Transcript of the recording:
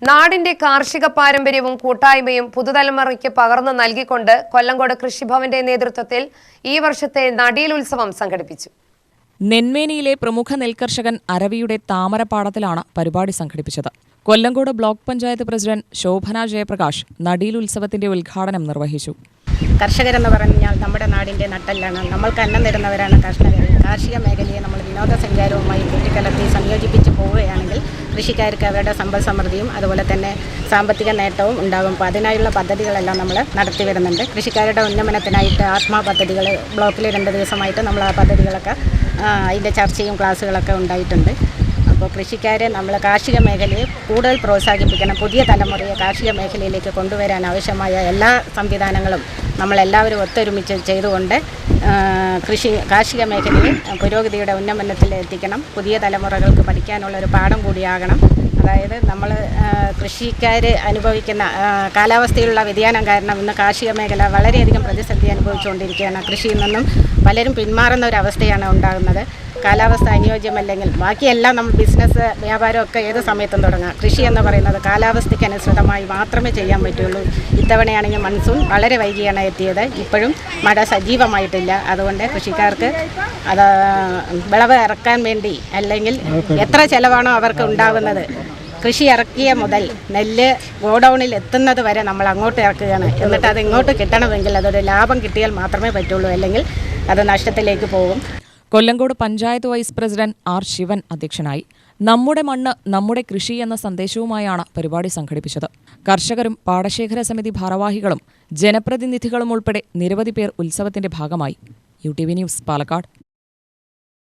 നാടിന്റെ കാർഷിക പാരമ്പര്യവും കൂട്ടായ്മയും പുതുതലമുറയ്ക്ക് പകർന്നു നൽകിക്കൊണ്ട് കൊല്ലങ്കോട് കൃഷിഭവന്റെ നേതൃത്വത്തിൽ ഈ വർഷത്തെ നടീൽ ഉത്സവം സംഘടിപ്പിച്ചു. നെന്മേനിയിലെ പ്രമുഖ നെൽകർഷകൻ അരവിയുടെ താമരപ്പാടത്തിലാണ് പരിപാടി സംഘടിപ്പിച്ചത്. കൊല്ലങ്കോട് ബ്ലോക്ക് പഞ്ചായത്ത് പ്രസിഡന്റ് ശോഭന ജയപ്രകാശ് നടീൽ ഉത്സവത്തിന്റെ ഉദ്ഘാടനം നിർവഹിച്ചു. കർഷകരെന്ന് പറഞ്ഞാൽ നമ്മുടെ നാടിൻ്റെ നട്ടെല്ലാണ്. നമ്മൾക്ക് അന്നം തരുന്നവരാണ് കർഷകർ. കാർഷിക മേഖലയെ നമ്മൾ വിനോദസഞ്ചാരവുമായി കൂട്ടിക്കലർത്തി സംയോജിപ്പിച്ച് പോവുകയാണെങ്കിൽ കൃഷിക്കാർക്ക് അവരുടെ സമ്പൽ സമൃദ്ധിയും അതുപോലെ തന്നെ സാമ്പത്തിക നേട്ടവും ഉണ്ടാകും. അപ്പോൾ അതിനായുള്ള പദ്ധതികളെല്ലാം നമ്മൾ നടത്തി വരുന്നുണ്ട്. കൃഷിക്കാരുടെ ഉന്നമനത്തിനായിട്ട് ആത്മാ പദ്ധതികൾ ബ്ലോക്കിൽ 2 ദിവസമായിട്ട് നമ്മൾ ആ പദ്ധതികളൊക്കെ അതിൻ്റെ ചർച്ചയും ക്ലാസ്സുകളൊക്കെ ഉണ്ടായിട്ടുണ്ട്. അപ്പോൾ കൃഷിക്കാരെ നമ്മൾ കാർഷിക മേഖലയെ കൂടുതൽ പ്രോത്സാഹിപ്പിക്കണം. പുതിയ തലമുറയെ കാർഷിക മേഖലയിലേക്ക് കൊണ്ടുവരാൻ ആവശ്യമായ എല്ലാ സംവിധാനങ്ങളും നമ്മളെല്ലാവരും ഒത്തൊരുമിച്ച് ചെയ്തുകൊണ്ട് കാർഷിക മേഖലയെ പുരോഗതിയുടെ ഉന്നമനത്തിൽ എത്തിക്കണം. പുതിയ തലമുറകൾക്ക് പഠിക്കാനുള്ളൊരു പാഠം കൂടിയാകണം. അതായത് നമ്മൾ കൃഷിക്കാർ അനുഭവിക്കുന്ന കാലാവസ്ഥയിലുള്ള വ്യതിയാനം കാരണം ഇന്ന് കാർഷിക മേഖല വളരെയധികം പ്രതിസന്ധി അനുഭവിച്ചുകൊണ്ടിരിക്കുകയാണ്. കൃഷിയിൽ നിന്നും പലരും പിന്മാറുന്ന ഒരവസ്ഥയാണ് ഉണ്ടാകുന്നത്. കാലാവസ്ഥ അനുയോജ്യമല്ലെങ്കിൽ ബാക്കിയെല്ലാം നമ്മൾ ബിസിനസ് വ്യാപാരമൊക്കെ ഏത് സമയത്തും തുടങ്ങാം. കൃഷി എന്ന് പറയുന്നത് കാലാവസ്ഥയ്ക്ക് അനുസൃതമായി മാത്രമേ ചെയ്യാൻ പറ്റുള്ളൂ. ഇത്തവണയാണെങ്കിൽ മൺസൂൺ വളരെ വൈകിയാണ് എത്തിയത്. ഇപ്പോഴും മഴ സജീവമായിട്ടില്ല. അതുകൊണ്ട് കൃഷിക്കാർക്ക് അത് വിളവ് ഇറക്കാൻ വേണ്ടി അല്ലെങ്കിൽ എത്ര ചിലവാണോ അവർക്ക് ഉണ്ടാകുന്നത്, കൃഷി ഇറക്കിയ മുതൽ നെല്ല് ഗോഡൗണിൽ എത്തുന്നത് വരെ നമ്മൾ അങ്ങോട്ട് ഇറക്കുകയാണ്. എന്നിട്ട് അത് ഇങ്ങോട്ട് കിട്ടണമെങ്കിൽ അതൊരു ലാഭം കിട്ടിയാൽ മാത്രമേ പറ്റുള്ളൂ, അല്ലെങ്കിൽ അത് നഷ്ടത്തിലേക്ക് പോകും. Kollengode panchayat vice president R Sivan അധ്യക്ഷനായി. നമ്മുടെ മണ്ണ് നമ്മുടെ കൃഷി എന്ന സന്ദേശവുമായാണ് പരിപാടി സംഘടിപ്പിച്ചത്. കർഷകരും പാടശേഖര സമിതി ഭാരവാഹികളും ജനപ്രതിനിധികളും ഉൾപ്പെടെ നിരവധി പേർ ഉത്സവത്തിന്റെ ഭാഗമായി. UTV news, Palakkad.